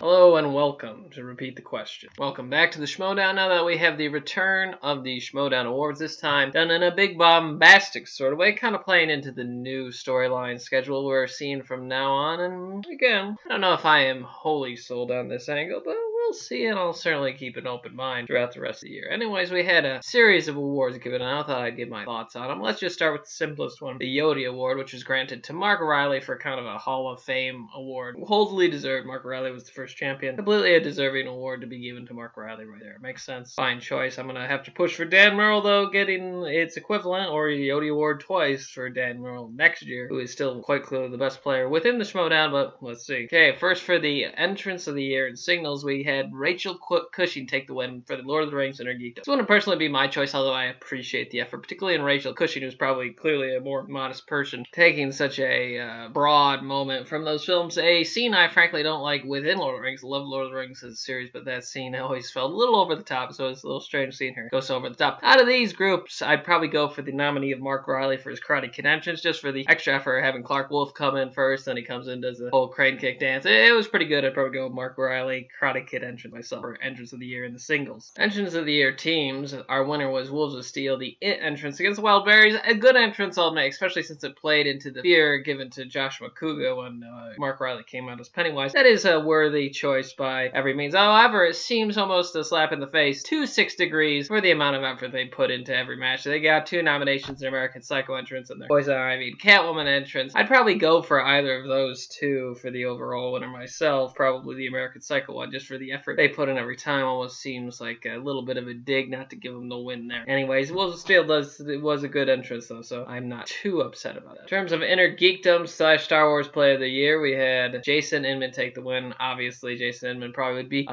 Hello and welcome, to repeat the question. Welcome back to the Schmoedown. Now that we have the return of the Schmoedown Awards, this time done in a big bombastic sort of way, kind of playing into the new storyline schedule we're seeing from now on. And again, I don't know if I am wholly sold on this angle, but we'll see, and I'll certainly keep an open mind throughout the rest of the year. Anyways, we had a series of awards given out. I thought I'd give my thoughts on them. Let's just start with the simplest one, the Yodi Award, which was granted to Mark Riley for kind of a Hall of Fame award. Wholly deserved. Mark Riley was the first champion. Completely a deserving award to be given to Mark Riley right there. Makes sense. Fine choice. I'm going to have to push for Dan Murrell, though, getting its equivalent, or Yodi Award twice for Dan Murrell next year, who is still quite clearly the best player within the Schmoedown, but let's see. Okay, first for the entrance of the year in singles, we had Rachel Cushing take the win for the Lord of the Rings Inner Geekdom. This wouldn't personally be my choice, although I appreciate the effort, particularly in Rachel Cushing, who's probably clearly a more modest person, taking such a broad moment from those films. A scene I frankly don't like within Lord of the Rings. I love Lord of the Rings as a series, but that scene always felt a little over the top, so it's a little strange seeing her go so over the top. Out of these groups, I'd probably go for the nominee of Mark Riley for his Karate Kid entrance, just for the extra effort of having Clark Wolf come in first, then he comes in, does the whole crane kick dance. It was pretty good. I'd probably go with Mark Riley, Karate Kid entrance myself, for entrance of the year in the singles. Entrance of the year teams, our winner was Wolves of Steel, the entrance against the Wild Berries. A good entrance, I'll make, especially since it played into the fear given to Josh McCouga when Mark Riley came out as Pennywise. That is a worthy choice by every means. However, it seems almost a slap in the face to 6 Degrees for the amount of effort they put into every match. They got 2 nominations in American Psycho entrance and their Poison Ivy Catwoman entrance. I'd probably go for either of those 2 for the overall winner myself. Probably the American Psycho one, just for the effort they put in every time. Almost seems like a little bit of a dig not to give them the win there. Anyways, Wolves of Steel was a good entrance though, so I'm not too upset about that. In terms of Inner Geekdom / Star Wars Play of the Year, we had Jason Inman take the win. Obviously, Jason Inman probably would be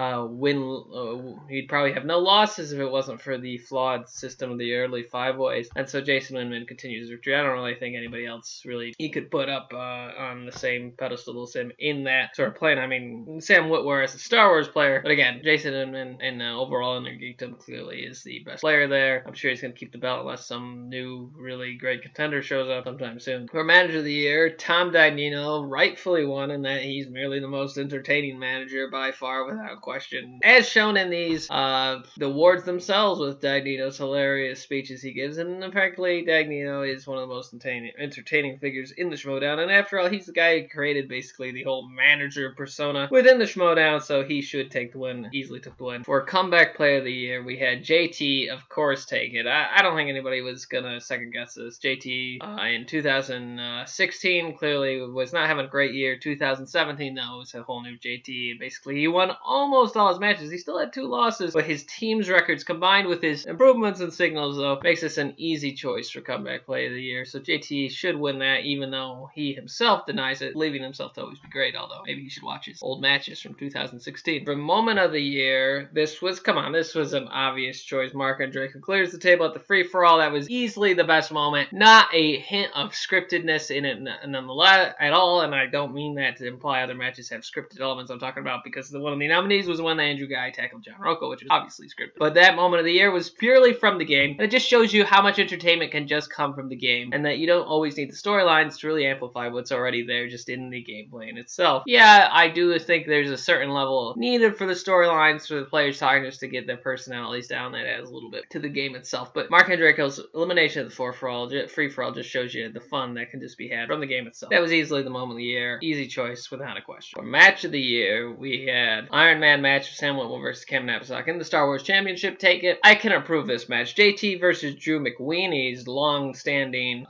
he'd probably have no losses if it wasn't for the flawed system of the early 5-ways. And so Jason Inman continues his victory. I don't really think anybody else really he could put up on the same pedestal as him in that sort of plane. I mean, Sam Witwer as a Star Wars player, but again, Jason Inman in overall Inner Geekdom clearly is the best player there. I'm sure he's going to keep the belt unless some new really great contender shows up sometime soon. For Manager of the Year, Tom Dagnino rightfully won in that he's merely the most entertaining manager by far without question. As shown in these, the awards themselves with Dagnino's hilarious speeches he gives, and frankly, Dagnino is one of the most entertaining figures in the Schmoedown, and after all, he's the guy who created basically the whole manager persona within the Schmoedown, so he should take the win, easily took the win. For Comeback Player of the Year, we had JT, of course, take it. I don't think anybody was gonna second guess this. JT in 2016 clearly was not having a great year. 2017, though, was a whole new JT. Basically, he won almost all his matches. He still had 2 losses, but his team's records combined with his improvements and signals, though, makes this an easy choice for Comeback Play of the Year. So JT should win that, even though he himself denies it, believing himself to always be great, although maybe he should watch his old matches from 2016. For Moment of the Year, this was an obvious choice. Mark Andreyko clears the table at the free-for-all. That was easily the best moment. Not a hint of scriptedness in it nonetheless at all, and I don't mean that to imply other matches have scripted elements. I'm talking about because one of the nominees was the one that Andrew Guy tackled John Rocco, which was obviously scripted. But that Moment of the Year was purely from the game, and it just shows you how much entertainment can just come from the game, and that you don't always need the storylines to really amplify what's already there just in the gameplay in itself. Yeah, I do think there's a certain level needed for the storylines for the players talking just to get their personalities down. That adds a little bit to the game itself. But Mark Andreyko's elimination of the free-for-all just shows you the fun that can just be had from the game itself. That was easily the Moment of the Year. Easy choice without a question. For Match of the Year, we had Iron Man match of Sam Witwer versus Cam Napzok in the Star Wars Championship. Take it. I can approve this match. JT versus Drew McWeeney's long-standing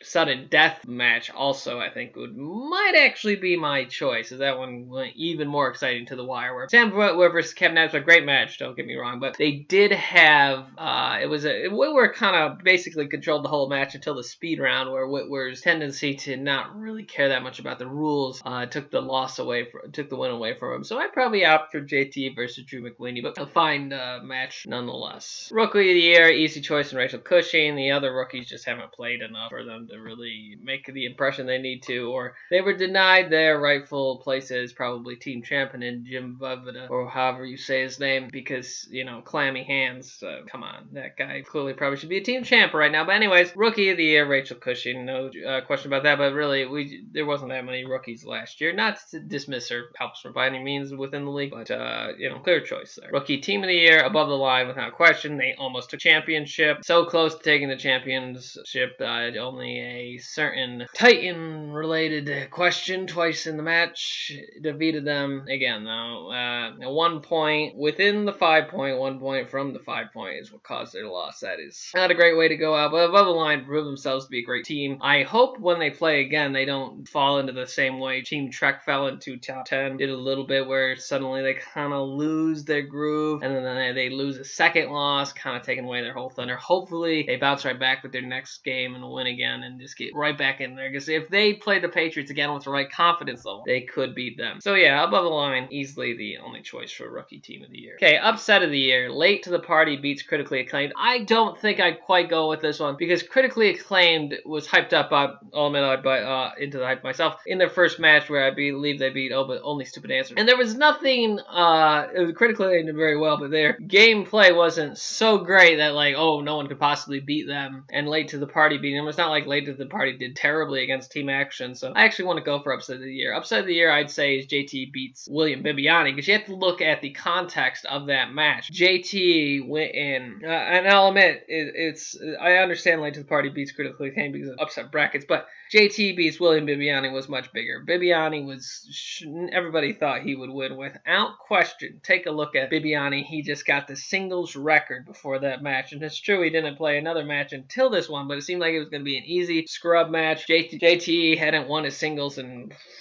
sudden death match also, I think, might actually be my choice, as that one went even more exciting to the wire. Where Sam Witwer versus Cam Napzok, a great match, don't get me wrong, but they did have, Witwer kind of basically controlled the whole match until the speed round, where Witwer's tendency to not really care that much about the rules took the win away from him. So I'd probably opt for JT versus Drew McWeeney, but a fine match nonetheless. Rookie of the Year, easy choice in Rachel Cushing. The other rookies just haven't played enough for them to really make the impression they need to, or they were denied their rightful places, probably team champion in Jim Vavda or however you say his name, because, you know, clammy hands. Come on, that guy clearly probably should be a team champ right now. But anyways, rookie of the year, Rachel Cushing, no question about that. But really, there wasn't that many rookies last year. Not to dismiss her helps by any means within the league, but you know, clear choice there. Rookie team of the year, above the line without question. They almost took championship, so close to taking the championship. Only a certain Titan-related question twice in the match defeated them. Again, though, 1 point within the 5 point, 1 point from the 5 point is what caused their loss. That is not a great way to go out, but above the line, prove themselves to be a great team. I hope when they play again, they don't fall into the same way Team Trek fell into top 10. Did a little bit where suddenly they kind of lose their groove, and then they lose a second loss, kind of taking away their whole thunder. Hopefully, they bounce right back with their next game and win again and just get right back in there, because if they play the Patriots again with the right confidence level, they could beat them. So yeah, above the line, easily the only choice for rookie team of the year. Okay, upset of the year. Late to the party beats critically acclaimed. I don't think I'd quite go with this one, because critically acclaimed was hyped up into the hype myself in their first match, where I believe they beat but Only Stupid Answers. And there was nothing, it was critically acclaimed very well, but their gameplay wasn't so great that, like, oh, no one could possibly beat them. And Late to the Party beating them. It's not like Late to the Party did terribly against Team Action, so I actually want to go for upset of the year. Upset of the year, I'd say, is JT beats William Bibiani, because you have to look at the context of that match. JT went in, and I'll admit, I understand Late to the Party beats critically acclaimed because of upset brackets, but JT beats William Bibiani was much bigger. Bibiani everybody thought he would win without question. Take a look at Bibiani. He just got the singles record before that match, and it's true he didn't play another match until this one, but it seemed like it was going to be an easy scrub match. JT hadn't won his singles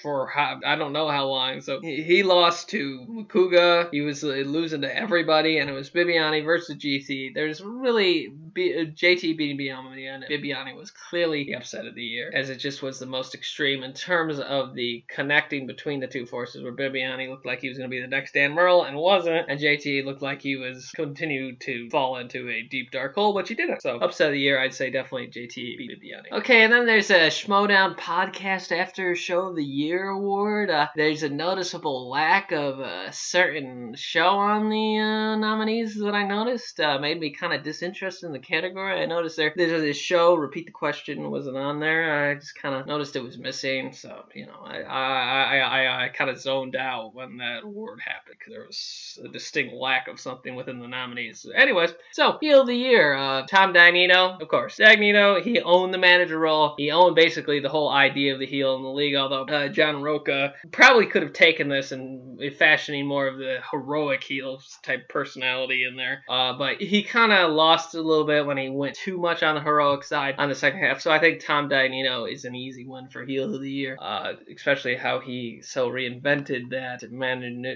for I don't know how long, so he lost to Makuga. He was losing to everybody, and it was Bibiani versus GT. There's really JT beating Bibiani, and Bibiani was clearly the upset of the year, as it just was the most extreme in terms of the connecting between the two forces, where Bibiani looked like he was going to be the next Dan Murrell and wasn't, and JT looked like he was continued to fall into a deep dark hole, but he didn't. So upset of the year, I'd say definitely JT beat Bibiani. Okay, and then there's a Schmoedown Podcast After Show of the Year award. There's a noticeable lack of a certain show on the nominees that I noticed. Made me kind of disinterested in the category. I noticed there's this show, Repeat the Question, wasn't on there. I just kind of noticed it was missing, so, you know, I kind of zoned out when that award happened, because there was a distinct lack of something within the nominees. Anyways, so, heel of the year, Tom Dagnino, of course. Dagnino, he owned the manager role. He owned basically the whole idea of the heel in the league, although John Roca probably could have taken this and fashioning more of the heroic heel type personality in there, but he kind of lost a little bit when he went too much on the heroic side on the second half, so I think Tom Dagnino is an easy win for heel of the year, especially how he so reinvented that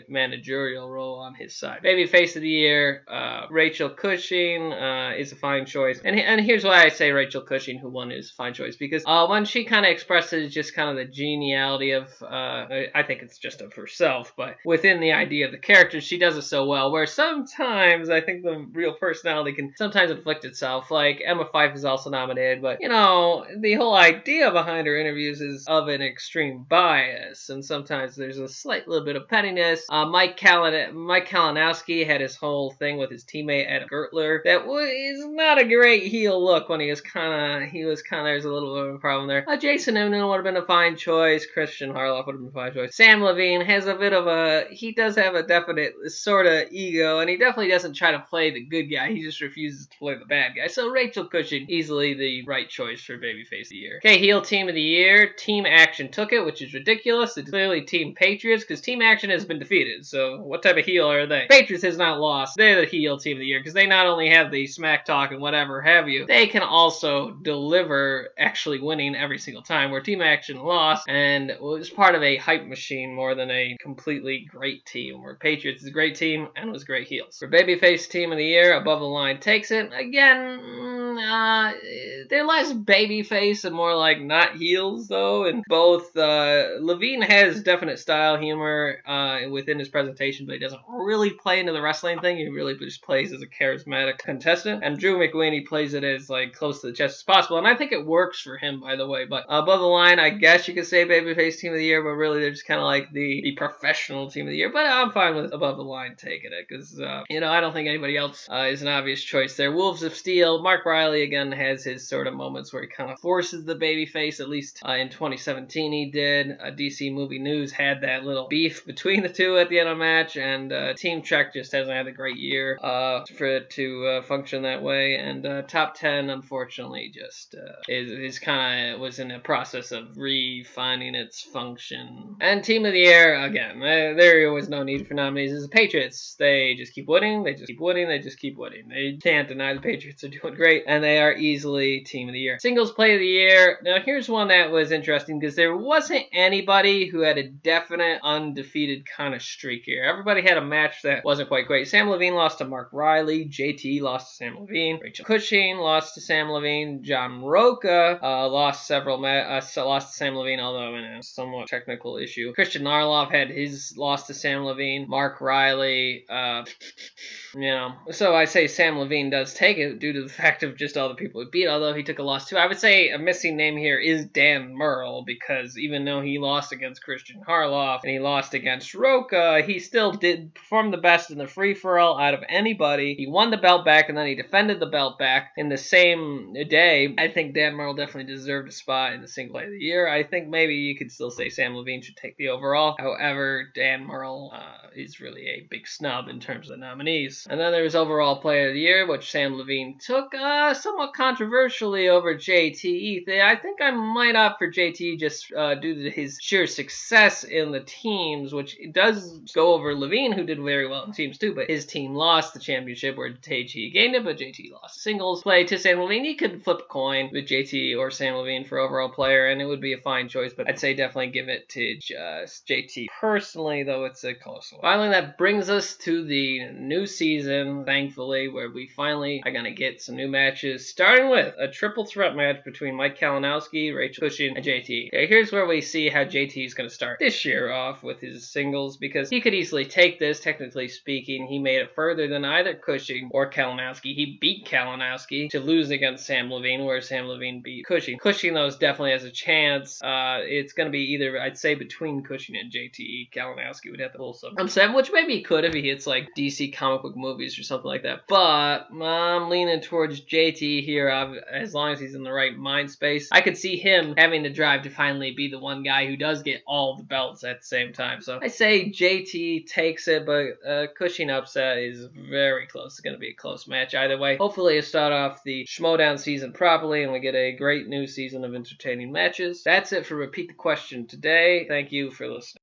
managerial role on his side. Babyface of the year, Rachel Cushing is a fine choice, and here's why I say Rachel Cushing, who won, is a fine choice, because when she kind of expresses just kind of the geniality of, I think it's just of herself, but within the idea of the character, she does it so well, where sometimes I think the real personality can sometimes inflict itself. Like, Emma Fyffe is also nominated, but, you know, the whole idea behind her interviews is of an extreme bias, and sometimes there's a slight little bit of pettiness. Mike Kalinowski had his whole thing with his teammate Adam Gertler that is not a great heel look when there's a little bit of a problem there. Jason Noonan would have been a fine choice. Christian Harloff would have been a fine choice. Sam Levine has a bit of he does have a definite sort of ego, and he definitely doesn't try to play the good guy. He just refuses to play the bad guy. So Rachel Cushing, easily the right choice for Babyface of the year. Okay, heel team of the year. Team Action took it, which is ridiculous. It's clearly Team Patriots, because Team Action has been defeated. So what type of heel are they? Patriots has not lost. They're the heel team of the year, because they not only have the smack talk and whatever have you, they can also deliver actually winning every single time, where Team Action lost and was part of a hype machine more than a completely great team, where Patriots is a great team and was great heels. For Babyface team of the year, Above the Line takes it. Again, they're less babyface and more like not heels though. And both Levine has definite style humor within his presentation, but he doesn't really play into the wrestling thing. He really just plays as a charismatic contestant. And Drew McWeeny plays it as like close to the chest as possible, and I think it works for him, by the way. But above the line, I guess you could say babyface team of the year, but really they're just kind of like the professional team of the year. But I'm fine with above the line taking it because I don't think anybody else is an obvious choice there. Wolves of Steel, Mark Riley again has his sort of moments where he kind of forces the babyface. At least in 2017 he did. DC Movie News had that little beef between the two at the end of the match, and Team Trek just hasn't had a great year for it to function that way. And Top 10, unfortunately, just is kind of was in the process of refining its function. And Team of the Year, again, there was no need for nominees. As the Patriots, they just keep winning, they just keep winning, they just keep winning. They can't deny the Patriots are doing great, and they are easily Team of the Year. Singles Play of the Year. Now, here's one that was interesting because there wasn't anybody who had a definite undefeated kind of streak here. Everybody had a match that wasn't quite great. Sam Levine lost to Mark Riley. JT lost to Sam Levine. Rachel Cushing lost to Sam Levine. John Roca lost to Sam Levine, although in a somewhat technical issue. Christian Narloff had his loss to Sam Levine. Mark Riley, so I say Sam Levine does take it due to the fact of just all the people he beat, although he took a loss too. I would say a missing name here is Dan Murrell, because even though he lost against Christian Harloff and he lost against Roca, he still did perform the best in the free-for-all out of anybody. He won the belt back, and then he defended the belt back in the same day. I think Dan Murrell definitely deserved a spot in the Single Play of the Year. I think maybe you could still say Sam Levine should take the overall. However, Dan Murrell is really a big snub in terms of the nominees. And then there's Overall Player of the Year, which Sam Levine took somewhat controversially over JT. I think I might opt for JT just due to his sheer success in the teams, which does go over Levine, who did very well in teams too, but his team lost the championship where JT gained it, but JT lost. Singles play to Sam Levine. You could flip a coin with JT or Sam Levine for overall player, and it would be a fine choice, but I'd say definitely give it to just JT personally, though it's a close one. Finally, that brings us to the new season, thankfully, where we finally are going to get some new matches, starting with a triple threat match between Mike Kalinowski, Rachel Cushing, and JT. Okay, here's where we see how JT is going to start this year off with his singles, because he could easily take this. Technically speaking, he made it further than either Cushing or Kalinowski. He beat Kalinowski to lose against Sam Levine, where Sam Levine beat Cushing. Cushing, though, definitely has a chance. It's going to be either, I'd say, between Cushing and JT. Kalinowski would have to pull some upset, which maybe he could if he hits like DC comic book movies or something like that. But I'm leaning towards JT here, as long as he's in the right mind space. I could see him having the drive to finally be the one guy who does get all the belts at the same time. So I say JT takes it, but Cushing upset is very close. It's going to be a close match either way. Hopefully, it start off the Schmoedown season properly, and we get a great new season of entertaining matches. That's it for Repeat the Question today. Thank you for listening.